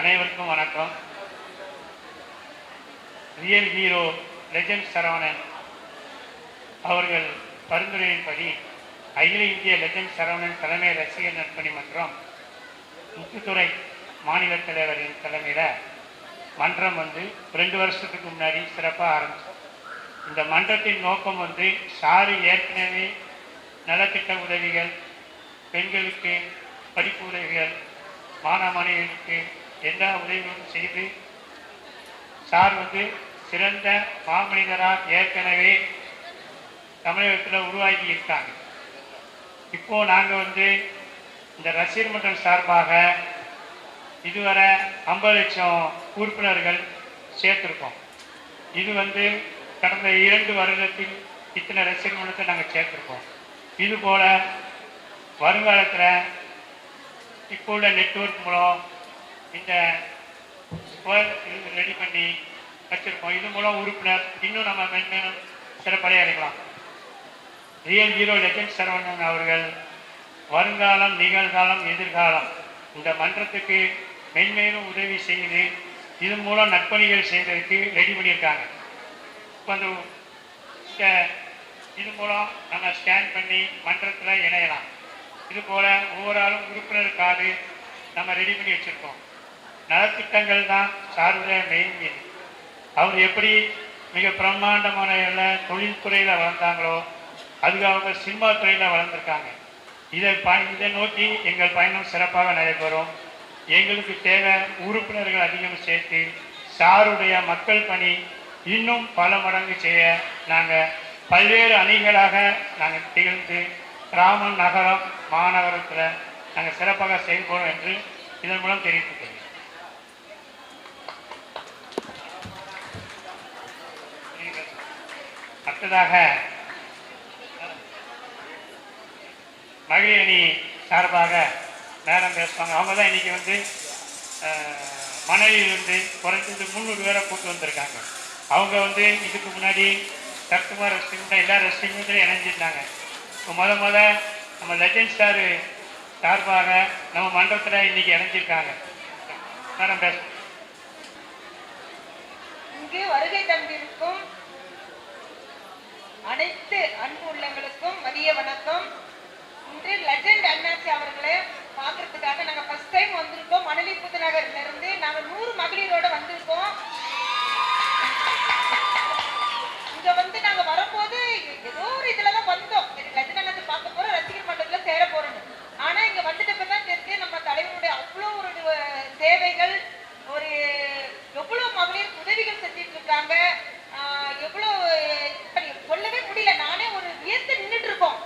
அனைவருக்கும் வணக்கம். Real hero legend Saravanan அவர்கள் பரிந்துரையின்படி அகில இந்திய லெஜண்ட் சரவணன் தலைமை ரசிகர் நற்பணி மன்றம் முத்துத்துறை மாநில தலைவரின் தலைமையில் மன்றம் 2 வருஷத்துக்கு முன்னாடி சிறப்பாக ஆரம்பிச்சோம். இந்த மன்றத்தின் நோக்கம் சாரு ஏற்கனவே நலத்திட்ட உதவிகள், பெண்களுக்கு படிப்பு உதவிகள், மாணவர்களுக்கு எல்லா உதவிகளும் செய்து சார் சிறந்த மாமனிதராக ஏற்கனவே தமிழகத்தில் உருவாக்கி இருக்காங்க. இப்போது நாங்கள் இந்த ரசிகர் மன்றம் சார்பாக இதுவரை 50 லட்சம் உறுப்பினர்கள் சேர்த்துருக்கோம். இது கடந்த 2 வருடத்தில் இத்தனை ரசிகர் மன்றத்தை நாங்கள் சேர்த்துருக்கோம். இதுபோல் வருங்காலத்தில் இப்போ உள்ள நெட்வொர்க் மூலம் இந்த ரெடி பண்ணி வச்சுருக்கோம். இது மூலம் உறுப்பினர் இன்னும் நம்ம மென்மேலும் சிறப்படைய அடைக்கலாம். ரியல் ஹீரோ லெஜண்ட் சரவணன் அவர்கள் வருங்காலம், நிகழ்காலம், எதிர்காலம் இந்த மன்றத்துக்கு மென்மேலும் உதவி செய்து இது மூலம் நற்பணிகள் செய்வதற்கு ரெடி பண்ணியிருக்காங்க. இப்போ இது மூலம் நம்ம ஸ்கேன் பண்ணி மன்றத்தில் இணையலாம். இது போல் ஒவ்வொரு ஆளும் உறுப்பினர் கார்டு நம்ம ரெடி பண்ணி வச்சுருக்கோம். நலத்திட்டங்கள் தான் சாருடைய மெயின் மீன். அவர் எப்படி மிக பிரம்மாண்டமான தொழில்துறையில் வளர்ந்தாங்களோ அதுக்கு அவங்க சினிமா துறையில் வளர்ந்துருக்காங்க. இதை நோக்கி எங்கள் பயணம் சிறப்பாக நடைபெறும். எங்களுக்கு தேவை உறுப்பினர்கள் அதிகம் சேர்த்து சாருடைய மக்கள் பணி இன்னும் பல மடங்கு செய்ய நாங்கள் பல்வேறு அணிகளாக நாங்கள் திகழ்ந்து கிராமம், நகரம், மாநகரத்தில் நாங்கள் சிறப்பாக செயல்படுவோம் என்று இதன் மூலம் தெரிவித்துக்கிறேன். அடுத்ததாக மகளிர் அணி சார்பாக நேரம் பேசுவாங்க. அவங்க தான் இன்றைக்கி மணலிலிருந்து குறைஞ்சது 300 பேரை கூட்டு வந்திருக்காங்க. அவங்க இதுக்கு முன்னாடி சத்துமார் ரெஸ்டிங் எல்லா ரெஸ்டிங்கும் இணைஞ்சிருந்தாங்க. இப்போ முத நம்ம லெஜண்ட் ஸ்டார் சார்பாக நம்ம மன்றத்தில் இன்னைக்கு இணைஞ்சிருக்காங்க. நேரம் பேச இங்கு வருகை தந்திருக்கும் அனைத்து அன்பு உள்ளங்களுக்கும் மதிய வணக்கம். இன்று லெஜண்ட் அண்ணாச்சி அவர்களை பார்க்கறதுக்காக நாங்கள் ஃபர்ஸ்ட் டைம் வந்திருக்கோம். மணலி புதுநகர்ல இருந்து நாங்கள் 100 மகளிரோட வந்திருக்கோம். இங்க நாங்க வரும்போது ஏதோ ஒரு இதுலதான் வந்தோம். லெஜண்ட் அண்ணாச்சி பார்க்க போறோம், ரசிகர் மன்றத்துல சேர போறோம்னு. ஆனா இங்க வந்துட்டப்பதான் தெரிஞ்சு நம்ம தலைவருடைய அவ்வளோ ஒரு சேவைகள், ஒரு எவ்வளவு மகளிர் உதவிகள் செஞ்சிட்டு இருக்காங்க. எவ்வளவு சொல்லவே முடியல. நானே ஒரு வியந்து நின்றுட்டு இருக்கோம்.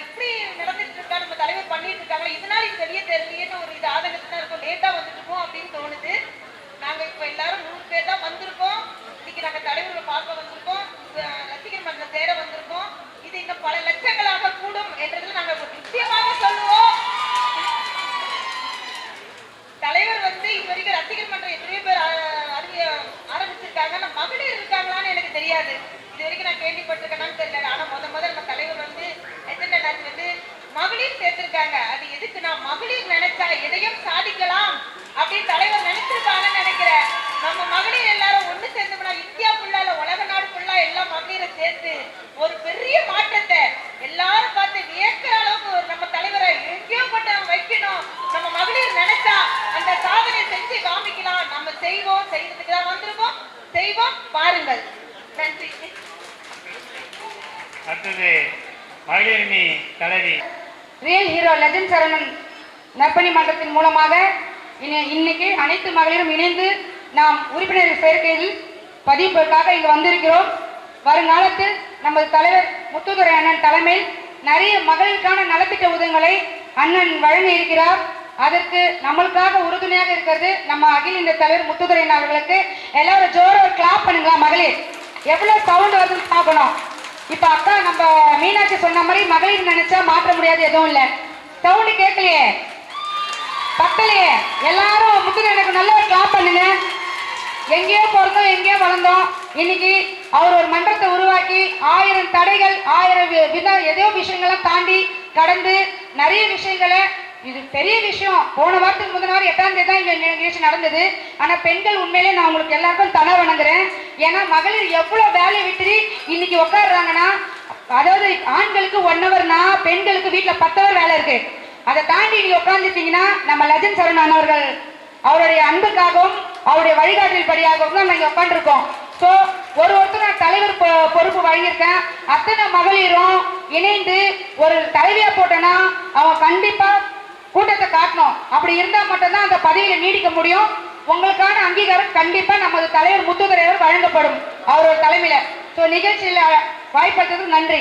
இப்படி நடந்துட்டு இருக்கா, நம்ம தலைவர் பண்ணிட்டு இருக்காங்க, இதனால இது வெளியே தெரியலையேன்னு ஒரு இது ஆதங்கத்துல இருக்கும். லேட்டா வந்துட்டு இருக்கோம் அப்படின்னு தோணுது. நாங்க இப்ப எல்லாரும் 100 பேர் தான் வந்திருக்கோம். இன்னைக்கு நாங்க தலைவர்களை பார்க்க வந்திருக்கோம், ரசிகர் மன்றம் சேர வந்திருக்கோம். இது இன்னும் பல லட்சங்களாக கூடும் என்றதுல நாங்க நிச்சயமாக சொல்லுவோம். தலைவர் இது வரைக்கும் ரசிகர் மன்றம் எத்தனையோ பேர் ஆரம்பிச்சிருக்காங்க. ஆனா மகளிர் இருக்காங்களான்னு எனக்கு தெரியாது. இது வரைக்கும் நான் கேள்விப்பட்டிருக்கேன்னு தெரியல. ஆனா முதல்ல நம்ம தலைவர் மகளிர் சேர்த்திருக்காங்க. அது எதுக்குன்னா மகளிர் நினைச்சா எதையும் சாதிக்கலாம் அப்படின்னு தலைவர் நினைச்சிருக்காங்கன்னு நினைக்கிறேன். நம்ம மகளிர் எல்லாரும் ஒண்ணு சேர்ந்தோம்னா இந்தியா ஃபுல்லா இல்ல உலக நாடு ஃபுல்லா எல்லா மகளிரை சேர்த்து ஒரு பெரிய மாற்றத்தை எல்லாரும் பார்த்து வியக்கிற அளவுக்கு நம்ம தலைவரை எங்கேயோ கொண்டு வைக்கணும். நம்ம மகளிர் நினைச்சா அந்த சாதனை செஞ்சு காமிக்கலாம். நம்ம செய்வோம், செய்யறதுக்கு தான் வந்திருக்கோம், செய்வோம், பாருங்கள். நன்றி. அடுத்தது மகளிரணி தலைவி ரியல் ஹீரோ லெஜண்ட் சரவணன் நற்பணி மன்றத்தின் மூலமாக இன்னைக்கு அனைத்து மகளிரும் இணைந்து நாம் உறுப்பினர் சேர்க்கையில் பதிவுக்காக இங்கு வந்திருக்கிறோம். வருங்காலத்தில் நமது தலைவர் முத்துத்துறை அண்ணன் தலைமையில் நிறைய மகளிருக்கான நலத்திட்ட உதவிகளை அண்ணன் வழங்கி இருக்கிறார். அதற்கு நம்மளுக்காக உறுதுணையாக இருக்கிறது நம்ம அகில இந்த தலைவர் முத்துத்துறை அவர்களுக்கு. எல்லாரும் ஜோர ஒரு கிளாப் பண்ணுங்களா மகளிர்? எவ்வளவு சவுண்ட் வருதுன்னு பார்க்கணும். இப்ப அக்கா நம்ம மீனாட்சி சொன்ன மாதிரி மகளிர் நினைச்சா மாற்ற முடியாது எதுவும் இல்லை. சவுண்டு கேட்கலையே, பக்கலையே. எல்லாரும் முத்துத்துறை நல்ல ஒரு கிளாப் பண்ணுங்க. எங்கேயோ பிறந்தோம், எங்கேயோ வளர்ந்தோம். இன்னைக்கு அவர் ஒரு மன்றத்தை உருவாக்கி 1000 தடைகள், 1000 எதோ விஷயங்களை தாண்டி கடந்து நிறைய விஷயங்களை இது பெரிய விஷயம். போன வாரத்துக்கு முந்தின வாரம் 8ஆம் தேதி தான் இங்க நிகழ்ச்சி நடந்தது. ஆனா பெண்கள் உண்மையிலே நான் உங்களுக்கு எல்லாருக்கும் தலை வணங்குறேன். ஏன்னா மகளிர் எவ்வளவு வேலையை விட்டு இன்னைக்கு உட்காடுறாங்கன்னா, அதாவது ஆண்களுக்கு 1 ஹவர்னா பெண்களுக்கு வீட்டுல 10 ஹவர் வேலை இருக்கு. அதை தாண்டி நீங்க உட்கார்ந்துட்டீங்கன்னா நம்ம லெஜண்ட் சரவணன் அவர்கள் அவருடைய அன்புக்காகவும் அவருடைய வழிகாட்டல் படியாகவும் தான் நாங்க உட்காந்துருக்கோம். ஸோ ஒருத்தர் நான் தலைவர் பொறுப்பு வழங்கியிருக்கேன். அத்தனை மகளிரும் இணைந்து ஒரு தலைவியா போட்டோன்னா அவன் கண்டிப்பா கூட்டத்தை காட்டணும். அப்படி இருந்தா மட்டும்தான் அந்த பதவியில நீடிக்க முடியும். உங்களுக்கான அங்கீகாரம் கண்டிப்பா நமது தலைவர் முத்துதுரை வழங்கப்படும் அவரோட தலைமையில. ஸோ நிகழ்ச்சியில வாய்ப்பளித்ததுக்கு நன்றி.